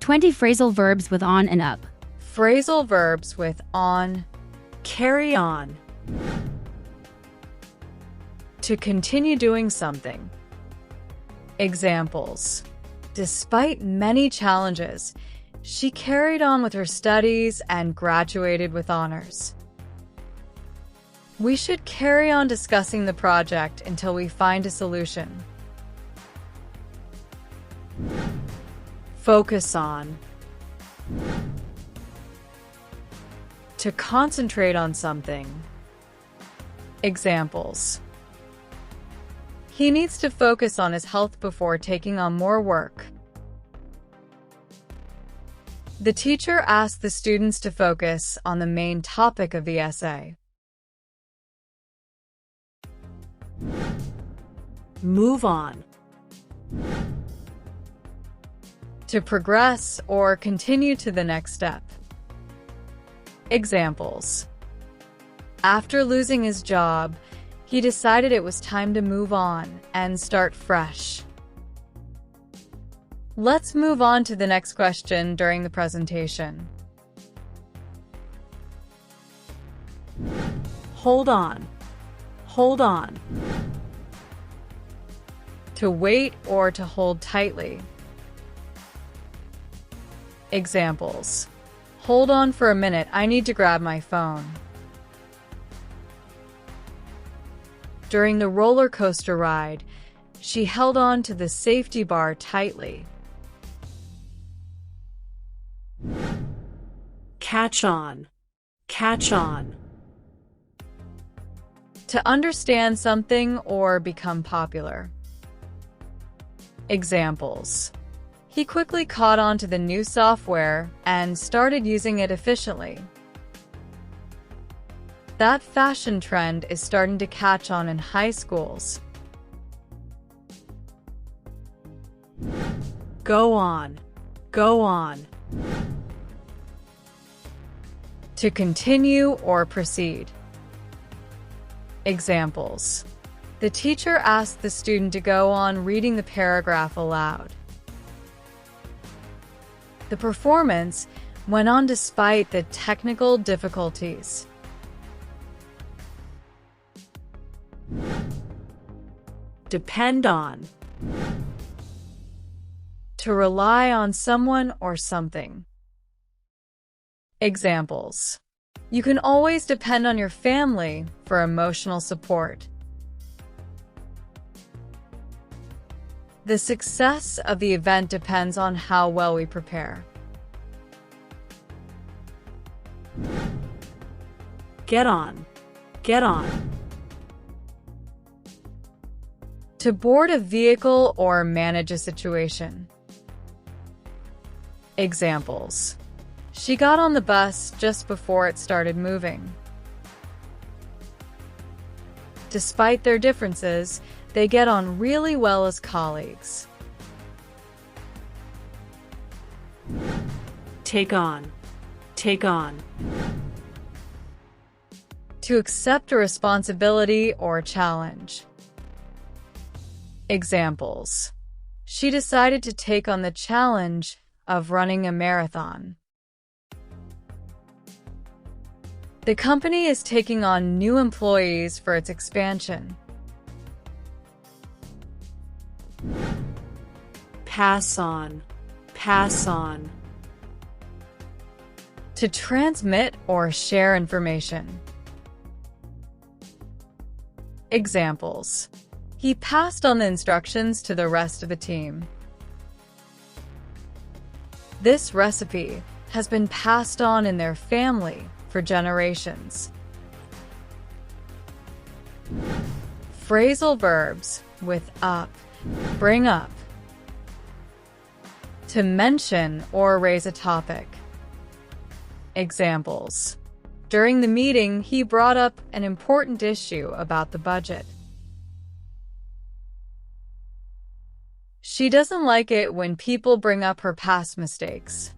20 phrasal verbs with on and up. Phrasal verbs with on. Carry on. To continue doing something. Examples. Despite many challenges, she carried on with her studies and graduated with honors. We should carry on discussing the project until we find a solution. Focus on. To concentrate on something. Examples. He needs to focus on his health before taking on more work. The teacher asked the students to focus on the main topic of the essay. Move on. To progress or continue to the next step. Examples. After losing his job, he decided it was time to move on and start fresh. Let's move on to the next question during the presentation. Hold on. Hold on. To wait or to hold tightly. Examples. Hold on for a minute, I need to grab my phone. During the roller coaster ride, she held on to the safety bar tightly. Catch on. Catch on. To understand something or become popular. Examples. He quickly caught on to the new software and started using it efficiently. That fashion trend is starting to catch on in high schools. Go on. Go on. To continue or proceed. Examples. The teacher asked the student to go on reading the paragraph aloud. The performance went on despite the technical difficulties. Depend on. To rely on someone or something. Examples. You can always depend on your family for emotional support. The success of the event depends on how well we prepare. Get on. Get on. To board a vehicle or manage a situation. Examples. She got on the bus just before it started moving. Despite their differences, they get on really well as colleagues. Take on. Take on. To accept a responsibility or challenge. Examples. She decided to take on the challenge of running a marathon. The company is taking on new employees for its expansion. Pass on. Pass on. To transmit or share information. Examples. He passed on the instructions to the rest of the team. This recipe has been passed on in their family for generations. Phrasal verbs with up, bring up. To mention or raise a topic. Examples. During the meeting, he brought up an important issue about the budget. She doesn't like it when people bring up her past mistakes.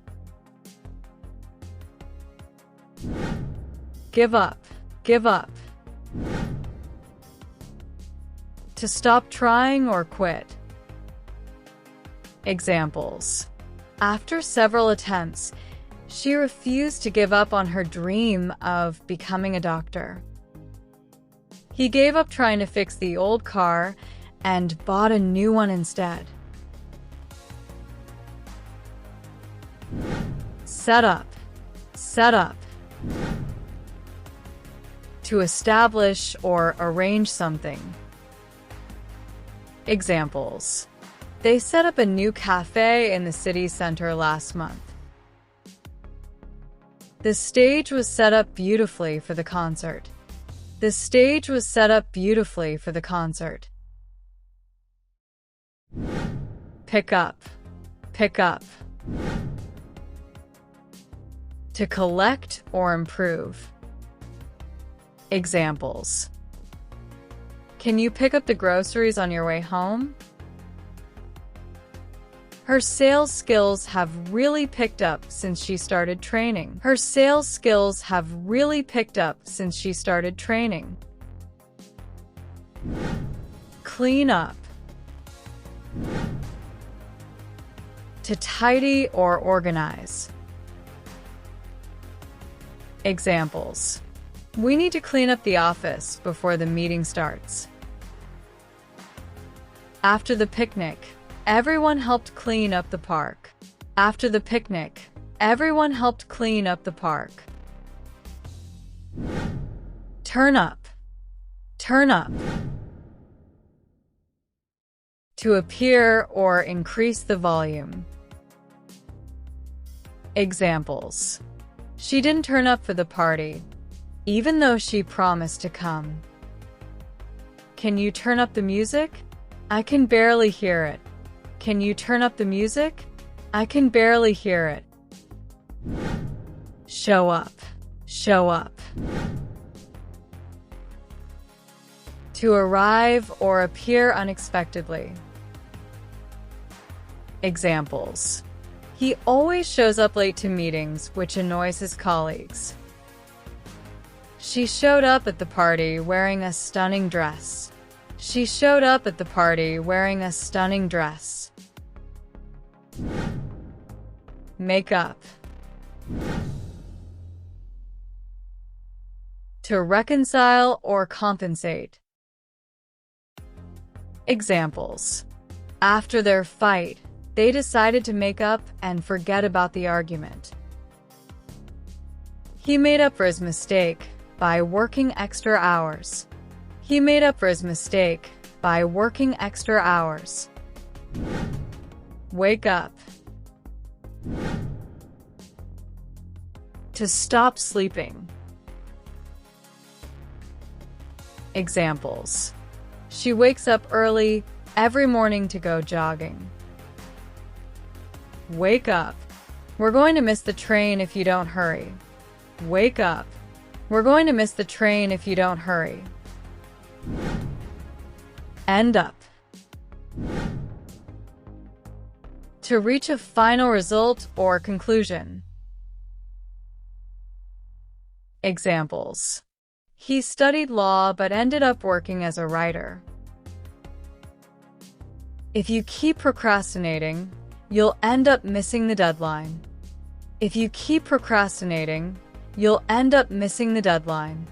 Give up. Give up. To stop trying or quit. Examples. After several attempts, she refused to give up on her dream of becoming a doctor. He gave up trying to fix the old car and bought a new one instead. Set up. Set up. To establish or arrange something. Examples. They set up a new cafe in the city center last month. The stage was set up beautifully for the concert. The stage was set up beautifully for the concert. Pick up. Pick up. To collect or improve. Examples. Can you pick up the groceries on your way home? Her sales skills have really picked up since she started training. Her sales skills have really picked up since she started training. Clean up. To tidy or organize. Examples. We need to clean up the office before the meeting starts. After the picnic, everyone helped clean up the park. After the picnic, everyone helped clean up the park. Turn up. Turn up. To appear or increase the volume. Examples. She didn't turn up for the party, even though she promised to come. Can you turn up the music? I can barely hear it. Can you turn up the music? I can barely hear it. Show up. Show up. To arrive or appear unexpectedly. Examples. He always shows up late to meetings, which annoys his colleagues. She showed up at the party wearing a stunning dress. She showed up at the party wearing a stunning dress. Make up. To reconcile or compensate. Examples. After their fight, they decided to make up and forget about the argument. He made up for his mistake by working extra hours. He made up for his mistake by working extra hours. Wake up. To stop sleeping. Examples. She wakes up early every morning to go jogging. Wake up. We're going to miss the train if you don't hurry. Wake up. We're going to miss the train if you don't hurry. End up. To reach a final result or conclusion. Examples. He studied law but ended up working as a writer. If you keep procrastinating, you'll end up missing the deadline. If you keep procrastinating, you'll end up missing the deadline.